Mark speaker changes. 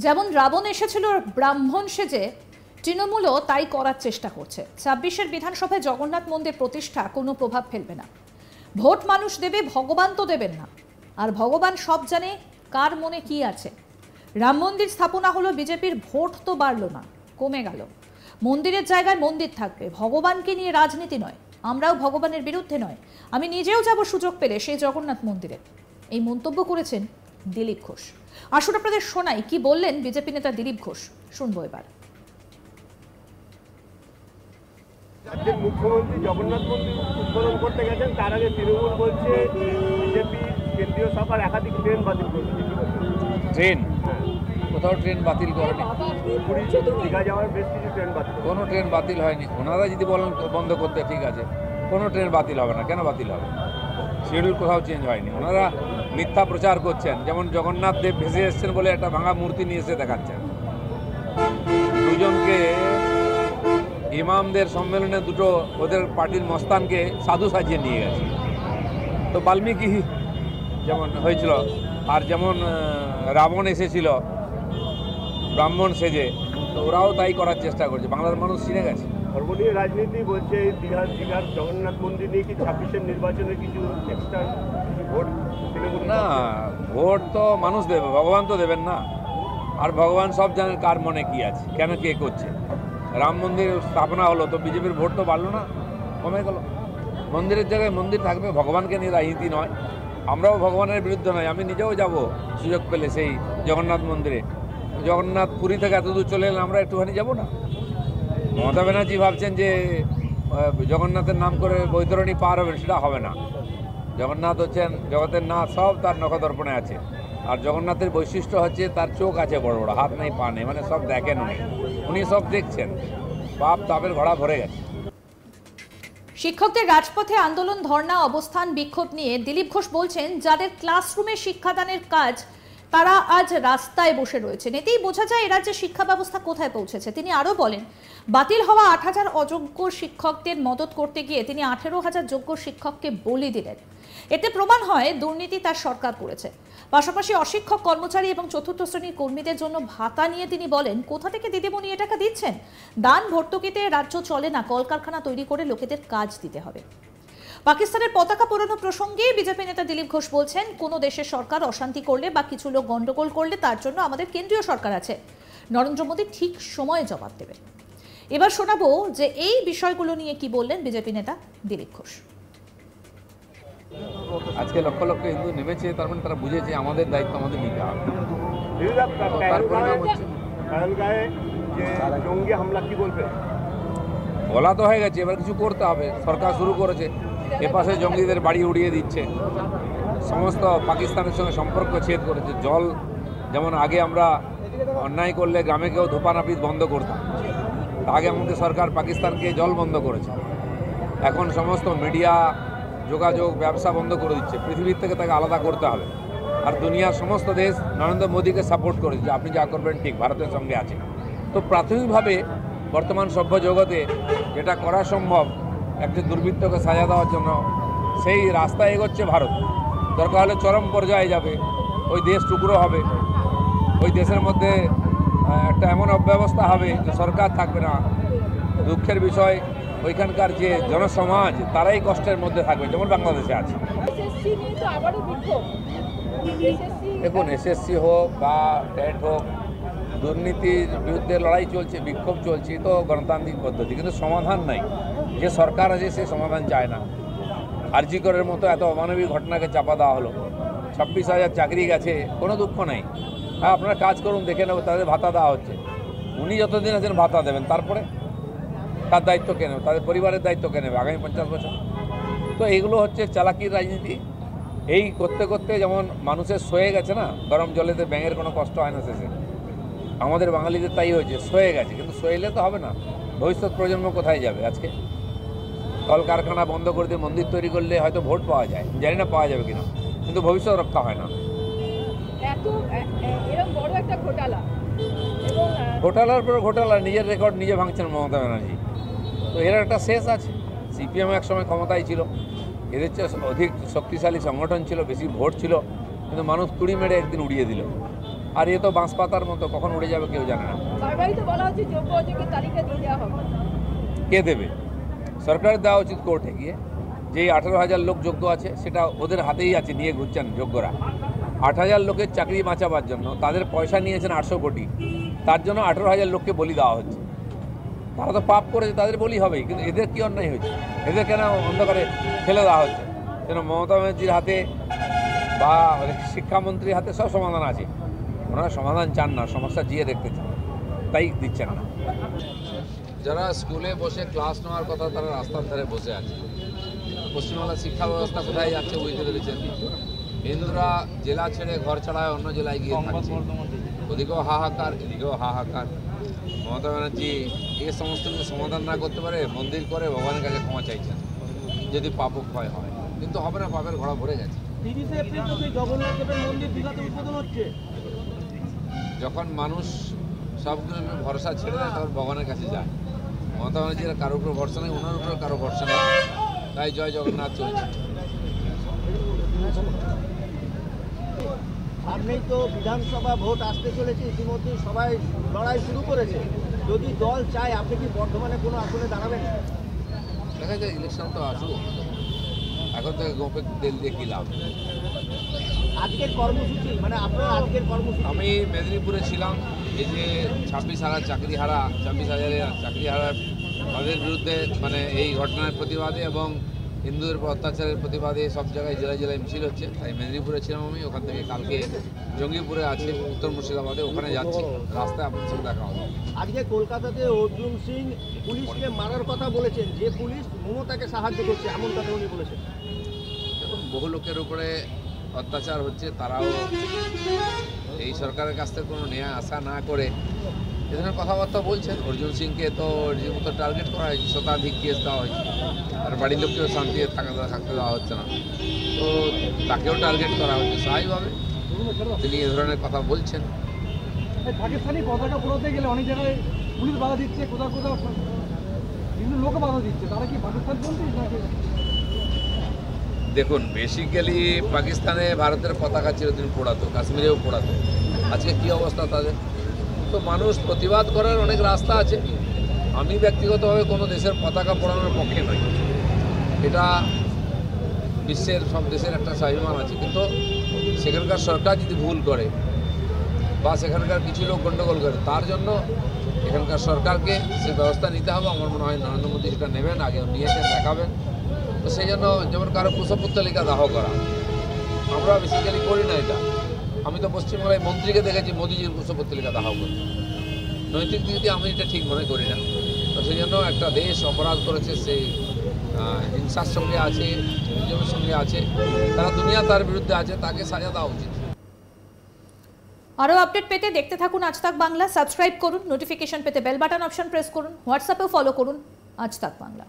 Speaker 1: যেমন রাবণ এসেছিল ব্রাহ্মণ সেজে, তৃণমূলও তাই করার চেষ্টা করছে। ২৬-এর বিধানসভায় জগন্নাথ মন্দির প্রতিষ্ঠা কোনো প্রভাব ফেলবে না। ভোট মানুষ দেবে, ভগবান তো দেবেন না। আর ভগবান সব জানে কার মনে কি আছে। রাম মন্দির স্থাপনা হলো, বিজেপির ভোট তো বাড়লো না, কমে গেল। মন্দিরের জায়গায় মন্দির থাকবে, ভগবানকে নিয়ে রাজনীতি নয়। আমরাও ভগবানের বিরুদ্ধে নয়, আমি নিজেও যাব সুযোগ পেলে সেই জগন্নাথ মন্দিরে। এই মন্তব্য করেছেন দিলীপ ঘোষ। আসুন আপনাদের শোনাই কি বললেন বিজেপি নেতা দিলীপ ঘোষ, শুনবো এবার।
Speaker 2: রাজ্যের মুখ্যমন্ত্রী জগন্নাথ মন্দির উদ্বোধন করতে গেছেন, তার আগে তৃণমূল বলছে বিজেপি কেন্দ্রীয় সরকার একাধিক ট্রেন বাতিল করছে।
Speaker 3: ট্রেন কোথাও ট্রেন বাতিল করেনি।
Speaker 2: পুরী দীঘা যাওয়ার বেশ কিছু ট্রেন বাতিল,
Speaker 3: কোনো ট্রেন বাতিল হয়নি। ওনারা যদি বলেন বন্ধ করতে, ঠিক আছে, কোনো ট্রেন বাতিল হবে না। কেন বাতিল হবে? শিডিউল কোথাও চেঞ্জ হয়নি। ওনারা মিথ্যা প্রচার করছেন, যেমন জগন্নাথ দেব ভেসে এসছেন বলে একটা ভাঙা মূর্তি নিয়ে এসে দেখাচ্ছেন। দুজনকে ইমামদের সম্মেলনে দুটো ওদের পার্টির মস্তানকে সাধু সাজিয়ে নিয়ে গেছে। তো বাল্মীকি যেমন হয়েছিল, আর যেমন রাবণ এসেছিল ব্রাহ্মণ সেজে, তো ওরাও তাই করার চেষ্টা করছে। বাংলার মানুষ চিনে গেছে।
Speaker 2: সর্বনীয় রাজনীতি বলছে দীঘার জগন্নাথ মন্দির নিয়ে কি ২৬-এর নির্বাচনে কিছু এক্সট্রা ভোট তৃণমূল?
Speaker 3: না, ভোট তো মানুষ দেবে, ভগবান তো দেবেন না। আর ভগবান সব জানেন কার মনে কি আছে, কেন কে করছে। রাম মন্দির স্থাপনা হলো, তো বিজেপির ভোট তো বাড়লো না, কমে গেল। মন্দিরের জায়গায় মন্দির থাকবে, ভগবানকে নিয়ে রাজনীতি নয়। আমরাও ভগবানের বিরুদ্ধে নয়, আমি নিজেও যাব সুযোগ পেলে সেই জগন্নাথ মন্দিরে। জগন্নাথ পুরী থেকে এত দূর চলে এলে আমরা একটুখানি যাব না? মমতা ব্যানার্জি ভাবছেন যে জগন্নাথের নাম করে বৈতরণী পার হবেন, সেটা হবে না। জগন্নাথ হচ্ছেন জগতের নাথ, সব তার নখদর্পণে আছে। আর জগন্নাথের বৈশিষ্ট্য হচ্ছে তার চোখ আছে বড় বড়, হাত নেই পা নেই, মানে সব দেখেন উনি, উনি সব দেখছেন। পাপ তাপের ঘোড়া ভরে গেছে।
Speaker 1: শিক্ষকদের রাজপথে আন্দোলন, ধর্ণা, অবস্থান, বিক্ষোভ নিয়ে দিলীপ ঘোষ বলছেন, যাদের ক্লাসরুমে শিক্ষাদানের কাজ তারা আজ রাস্তায় বসে রয়েছেন। এতেই বোঝা যায় এ রাজ্যের শিক্ষা ব্যবস্থা কোথায় পৌঁছেছে। তিনি আরও বলেন, বাতিল হওয়া ৮,০০০ অযোগ্য শিক্ষকদের মদত করতে গিয়ে তিনি ১৮,০০০ যোগ্য শিক্ষককে বলি দিলেন। এতে প্রমাণ হয় দুর্নীতি তার সরকার করেছে। পাশাপাশি অশিক্ষক কর্মচারী এবং চতুর্থ শ্রেণীর কর্মীদের জন্য ভাতা নিয়ে তিনি বলেন, কোথা থেকে দিদিমণি এ টাকা দিচ্ছেন? দান ভর্তুকিতে রাজ্য চলে না, কলকারখানা তৈরি করে লোকেদের কাজ দিতে হবে। পাকিস্তানের পতাকা পোড়ানো প্রসঙ্গে বিজেপি নেতা দিলীপ ঘোষ বলছেন, কোনো দেশের সরকার অশান্তি করলে বা কিছু লোক গন্ডগোল করলে তার জন্য আমাদের কেন্দ্রীয় সরকার আছে। নরেন্দ্র মোদী ঠিক সময়ে জবাব দেবে। এবার শোনাবো যে এই বিষয়গুলো নিয়ে কি বললেন বিজেপি নেতা দিলীপ ঘোষ।
Speaker 3: আজকে লক্ষ লক্ষ হিন্দু নেমেছে, তার মানে তারা বুঝেছে আমাদের দায়িত্ব আমাদের নিতে হবে।
Speaker 2: জঙ্গি হামলা কি বলবে?
Speaker 3: বলা তো হয়ে গেছে, এবার কিছু করতে হবে। সরকার শুরু করেছে, এপাশে জঙ্গিদের বাড়ি উড়িয়ে দিচ্ছে, সমস্ত পাকিস্তানের সঙ্গে সম্পর্ক ছেদ করেছে। জল যেমন আগে আমরা অন্যায় করলে গ্রামে কেউ ধোপানাপিত বন্ধ করতাম, আগে আমাদের সরকার পাকিস্তানকে জল বন্ধ করেছে। এখন সমস্ত মিডিয়া, যোগাযোগ, ব্যবসা বন্ধ করে দিচ্ছে। পৃথিবীর থেকে তাকে আলাদা করতে হবে। আর দুনিয়ার সমস্ত দেশ নরেন্দ্র মোদীকে সাপোর্ট করেছে যে আপনি যা করবেন ঠিক, ভারতের সঙ্গে আছে। তো প্রাথমিকভাবে বর্তমান সভ্য জগতে যেটা করা সম্ভব, একটি দুর্বৃত্তকে সাজা দেওয়ার জন্য সেই রাস্তায় এগোচ্ছে ভারত। দরকার হলে চরম পর্যায়ে যাবে, ওই দেশ টুকরো হবে, ওই দেশের মধ্যে একটা এমন অব্যবস্থা হবে যে সরকার থাকবে না। দুঃখের বিষয়, ওইখানকার যে জনসমাজ তারাই কষ্টের মধ্যে থাকবে, যেমন বাংলাদেশে আছে। দেখুন, এসএসসি হোক বা টেট হোক, দুর্নীতির বিরুদ্ধে লড়াই চলছে, বিক্ষোভ চলছে, তো গণতান্ত্রিক পদ্ধতি, কিন্তু সমাধান নাই। যে সরকার আছে সে সমাধান চায় না। আরজি করের মতো এত অমানবিক ঘটনাকে চাপা দেওয়া হলো, 26,000 চাকরি গেছে, কোনো দুঃখ নাই। হ্যাঁ, আপনারা কাজ করুন, দেখে নেব, তাদের ভাতা দেওয়া হচ্ছে। উনি যতদিন আছেন ভাতা দেবেন, তারপরে তার দায়িত্ব কে নেবে? তাদের পরিবারের দায়িত্ব কে নেবে আগামী 50 বছর? তো এইগুলো হচ্ছে চালাকির রাজনীতি। এই করতে করতে যেমন মানুষের সয়ে গেছে না, গরম জলেতে ব্যাঙের কোনো কষ্ট হয় না শেষে, আমাদের বাঙালিদের তাই হয়েছে, সয়ে গেছে। কিন্তু সইলে তো হবে না। ভবিষ্যৎ প্রজন্ম কোথায় যাবে? আজকে কলকারখানা বন্ধ করে দিয়ে মন্দির তৈরি করলে হয়তো ভোট পাওয়া যায়, জানি না পাওয়া যাবে কিনা, কিন্তু ভবিষ্যৎ রক্ষা হয় না। ঘোটালার পর ঘোটালা, নিজের রেকর্ড নিজে ভাঙছেন মমতা ব্যানার্জি। তো এর একটা শেষ আছে। সিপিএম এক সময় ক্ষমতায় ছিল, এদের চেয়ে অধিক শক্তিশালী সংগঠন ছিল, বেশি ভোট ছিল, কিন্তু মানুষ তুড়ি মেরে একদিন উড়িয়ে দিল। আর এ তো বাঁশ পাতার মতো, কখন উড়ে যাবে কেউ জানে না।
Speaker 4: সরকারি তো বলা হচ্ছে যোগ্য অযোগ্যের তালিকা দিয়ে দেওয়া হবে।
Speaker 3: কে দেবে? সরকারের দেওয়া উচিত কোর্টে গিয়ে। যেই 18,000 লোক যোগ্য আছে সেটা ওদের হাতেই আছে, নিয়ে ঘুরছেন যোগ্যরা। 8,000 লোকের চাকরি বাঁচাবার জন্য তাদের পয়সা নিয়েছেন 800 কোটি, তার জন্য 18,000 লোককে বলি দেওয়া হচ্ছে। তারা তো পাপ করেছে, তাদের বলি হবেই, কিন্তু এদের কি অন্যায় হয়েছে? এদের কেন অন্ধকারে ফেলে দেওয়া হচ্ছে? কেন মমতা ব্যানার্জির হাতে বা শিক্ষামন্ত্রীর হাতে সব সমাধান আছে, ওনারা সমাধান চান না, সমস্যা জিয়ে দেখতে চান, তাই দিচ্ছেন না। যারা স্কুলে বসে ক্লাস নেওয়ার কথা তারা রাস্তার ধারে বসে আছে। পশ্চিমবাংলার শিক্ষা ব্যবস্থা কোথায় যাচ্ছে বুঝতে পেরেছেন। হিন্দুরা জেলা ছেড়ে ঘর ছাড়ায় অন্য জেলায় গিয়ে থাকছে, ওদিকেও হাহাকার এদিকেও হাহাকার। মমতা ব্যানার্জি এই সমস্ত কিছু সমাধান না করতে পারে মন্দির করে ভগবানের কাছে ক্ষমা চাইছেন যদি পাপক্ষয় হয়, কিন্তু হবে না, পাপের ঘোড়া ভরে গেছে।
Speaker 5: 30 এপ্রিল তো জগন্নাথ দেবের মন্দির দীঘাতে উদ্বোধন হচ্ছে।
Speaker 3: যখন মানুষ সবগুলো ভরসা ছেড়ে দেয় তখন ভগবানের কাছে যায়। মমতা ব্যানার্জির কারোর উপর ভরসা নেই, ওনার উপর কারো ভরসা নেই, তাই জয় জগন্নাথ চলছে।
Speaker 5: সামনেই তো বিধানসভা ভোট আসতে চলেছে, ইতিমধ্যে সবাই লড়াই শুরু করেছে। যদি দল চায় আপনি কি বর্ধমানে কোনো আসনে দাঁড়াবেন?
Speaker 3: দেখা যায় ইলেকশন তো আসুক, এখন থেকে গোপে তেল দিয়ে কী লাভ।
Speaker 5: আজকের কর্মসূচি মানে আপনার আজকের কর্মসূচি?
Speaker 3: আমি মেদিনীপুরে ছিলাম, এই যে 26,000 চাকরিহারা, 26,000 চাকরিহারার তাদের বিরুদ্ধে মানে এই ঘটনার প্রতিবাদে এবং হিন্দুদের উপর অত্যাচারের প্রতিবাদে সব জায়গায় জেলায় জেলায় মিছিল হচ্ছে, তাই মেদিনীপুরে ছিলাম আমি। ওখান থেকে কালকে জঙ্গিপুরে আছে, উত্তর মুর্শিদাবাদে, ওখানে যাচ্ছি, রাস্তায় আপনার সঙ্গে দেখা হবে।
Speaker 5: আজকে কলকাতাতে অর্জুন সিং পুলিশকে মারার কথা বলেছেন, যে পুলিশ মমতাকে সাহায্য করছে এমন কথা উনি বলেছেন।
Speaker 3: এখন বহু লোকের উপরে অত্যাচার হচ্ছে, তারাও এই সরকারের কাছ থেকে কোনো ন্যায় আশা না করে এ ধরনের কথাবার্তা বলছেন। অর্জুন সিংকে তো রীতিমতো টার্গেট করা হয়েছে, শতাধিক কেস দেওয়া হয়েছে, আর বাড়ির লোককেও শান্তিতে থাকতে দেওয়া হচ্ছে না, তো তাকেও টার্গেট করা হচ্ছে। স্বাভাবিকভাবে তিনি এ ধরনের কথা বলছেন।
Speaker 6: পাকিস্তানি পতাকা পোড়াতে গেলে অনেক জায়গায় পুলিশ বাধা দিচ্ছে, কোথাও কোথাও বিভিন্ন লোক বাধা দিচ্ছে, তারা কি পাকিস্তান বলতে নাকি?
Speaker 3: দেখুন, বেসিক্যালি পাকিস্তানে ভারতের পতাকা চিরদিন পোড়াতো, কাশ্মীরেও পোড়াতো, আজকে কী অবস্থা তাদের? তো মানুষ প্রতিবাদ করার অনেক রাস্তা আছে। আমি ব্যক্তিগতভাবে কোনো দেশের পতাকা পোড়ানোর পক্ষে নই, এটা বিশ্বের সব দেশের একটা স্বাভিমান আছে, কিন্তু সেখানকার সরকার যদি ভুল করে বা সেখানকার কিছু লোক গণ্ডগোল করে, তার জন্য এখানকার সরকারকে সে ব্যবস্থা নিতে হবে। আমার মনে হয় নরেন্দ্র মোদী সেটা নেবেন, আগে নিয়েছেন, দেখাবেন। তো সেই জন্য যেমন কারো কুশপুত্তলিকা দাহ করা, আমরা বেসিক্যালি করি না এটা। আমি তো পশ্চিমবাংলায় মন্ত্রীকে দেখেছি মোদিজির কুশপুত্তলিকা দাহ করতে, নৈতিক দিক দিয়ে আমি এটা ঠিক মনে করি না। তো সেই জন্য একটা দেশ অপরাধ করেছে, সেই হিংসার সঙ্গে আছে, নির্যাতনের সঙ্গে আছে, তারা দুনিয়া তার বিরুদ্ধে আছে, তাকে সাজা দেওয়া উচিত।
Speaker 1: আরও আপডেট পেতে দেখতে থাকুন আজ তাক বাংলা। সাবস্ক্রাইব করুন, নোটিফিকেশন পেতে বেল বাটন অপশন প্রেস করুন, হোয়াটসঅ্যাপেও ফলো করুন আজ তাক বাংলা।